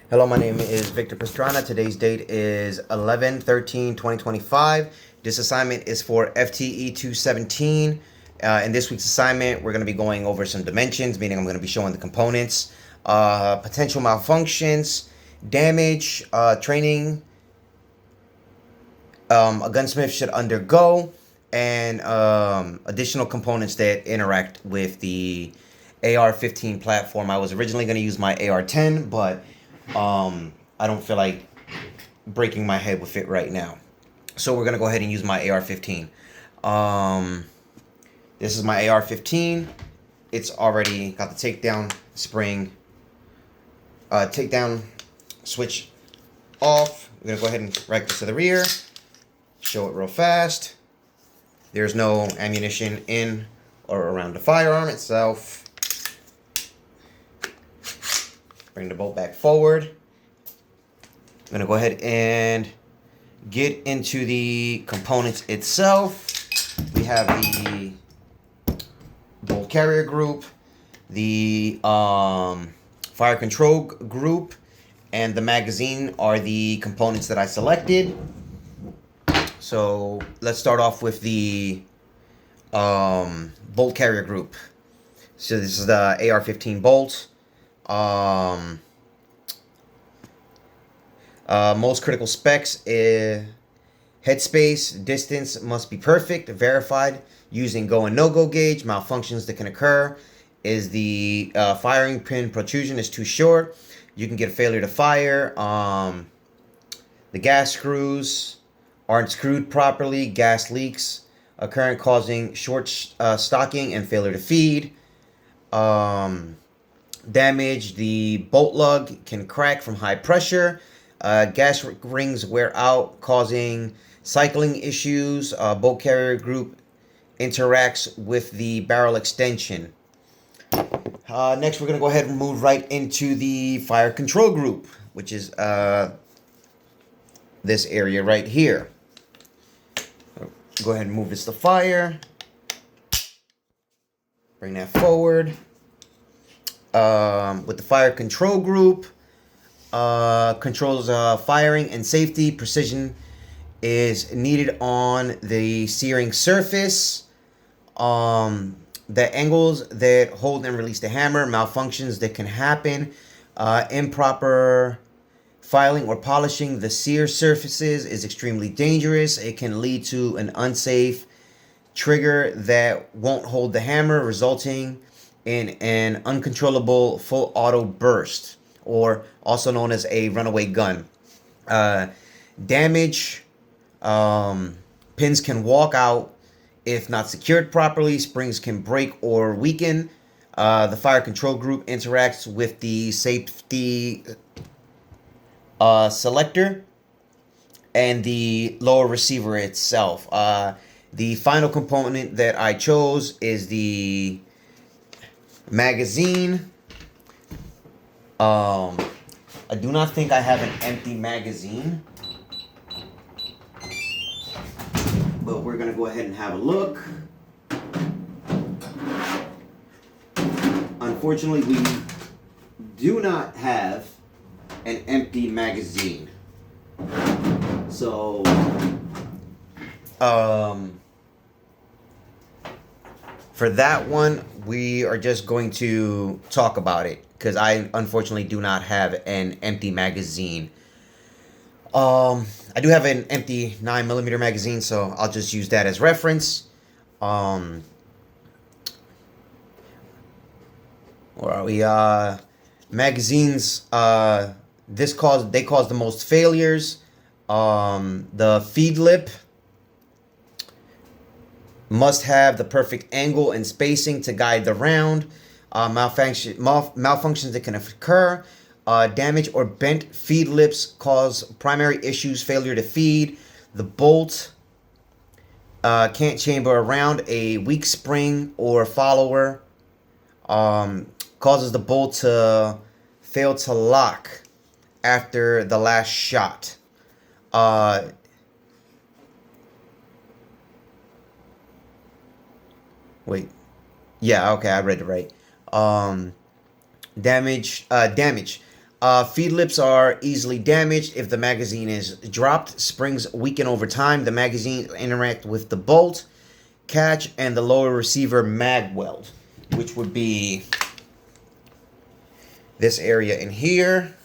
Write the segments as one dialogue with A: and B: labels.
A: Hello, my name is Victor Pastrana. Today's date is 11/13/2025. This assignment is for FTE 217. In this week's assignment, we're going to be going over some dimensions, meaning I'm going to be showing the components, potential malfunctions, damage, training a gunsmith should undergo, and additional components that interact with the AR-15 platform. I was originally going to use my AR-10, but I don't feel like breaking my head with it right now. So we're going to go ahead and use my AR-15. This is my AR-15. It's already got the takedown spring, takedown switch off. We're going to go ahead and rack this to the rear. Show it real fast. There's no ammunition in or around the firearm itself. Bring the bolt back forward. I'm going to go ahead and get into the components itself. We have the bolt carrier group, the fire control group, and the magazine are the components that I selected. So let's start off with the bolt carrier group. So this is the AR-15 bolt. Most critical specs is headspace, distance must be perfect, verified using go and no-go gauge. Malfunctions that can occur is the firing pin protrusion is too short. You can get a failure to fire. The gas screws aren't screwed properly. Gas leaks occurring causing short stocking and failure to feed. Damage, the bolt lug can crack from high pressure. Gas rings wear out, causing cycling issues. Bolt carrier group interacts with the barrel extension. Next, we're going to go ahead and move right into the fire control group, which is this area right here. Go ahead and move this to fire. Bring that forward. With the fire control group, controls firing and safety. Precision is needed on the searing surface. The angles that hold and release the hammer. Malfunctions that can happen. Improper filing or polishing the sear surfaces is extremely dangerous. It can lead to an unsafe trigger that won't hold the hammer, resulting in an uncontrollable full auto burst, or also known as a runaway gun. Damage, pins can walk out if not secured properly. Springs can break or weaken. The fire control group interacts with the safety selector and the lower receiver itself. The final component that I chose is the magazine. I do not think I have an empty magazine, but we're gonna go ahead and have a look. Unfortunately, we do not have an empty magazine. So, for that one, we are just going to talk about it because I unfortunately do not have an empty magazine. I do have an empty 9mm magazine, so I'll just use that as reference. Where are we? Magazines. They cause the most failures. The feed lip must have the perfect angle and spacing to guide the round. Malfunctions that can occur. Damage or bent feed lips cause primary issues, failure to feed. The bolt can't chamber around. A weak spring or follower causes the bolt to fail to lock after the last shot. Wait. Yeah, okay, I read it right. Damage. Feed lips are easily damaged if the magazine is dropped. Springs weaken over time. The magazine interact with the bolt, catch, and the lower receiver mag weld, which would be this area in here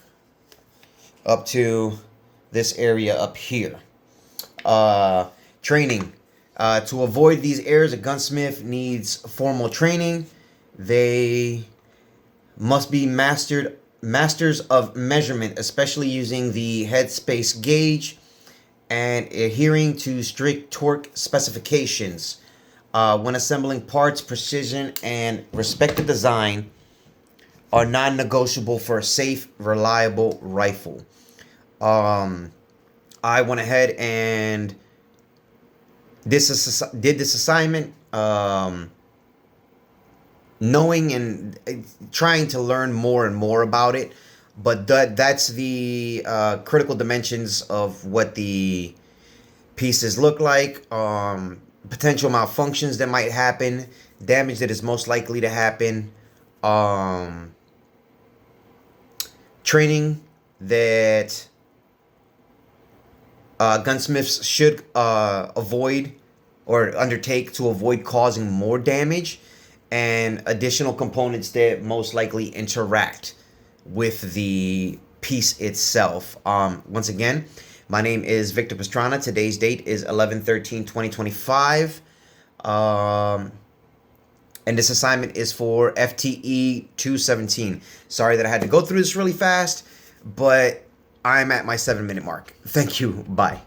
A: up to this area up here. Training. To avoid these errors, a gunsmith needs formal training. They must be masters of measurement, especially using the headspace gauge and adhering to strict torque specifications. When assembling parts, precision and respected design are non-negotiable for a safe, reliable rifle. I went ahead and did this assignment, knowing and trying to learn more and more about it. But that's the critical dimensions of what the pieces look like, potential malfunctions that might happen, damage that is most likely to happen, training that gunsmiths should avoid or undertake to avoid causing more damage, and additional components that most likely interact with the piece itself. Once again, my name is Victor Pastrana. Today's date is 11/13/2025. And this assignment is for FTE 217. Sorry that I had to go through this really fast, but I'm at my 7-minute mark. Thank you. Bye.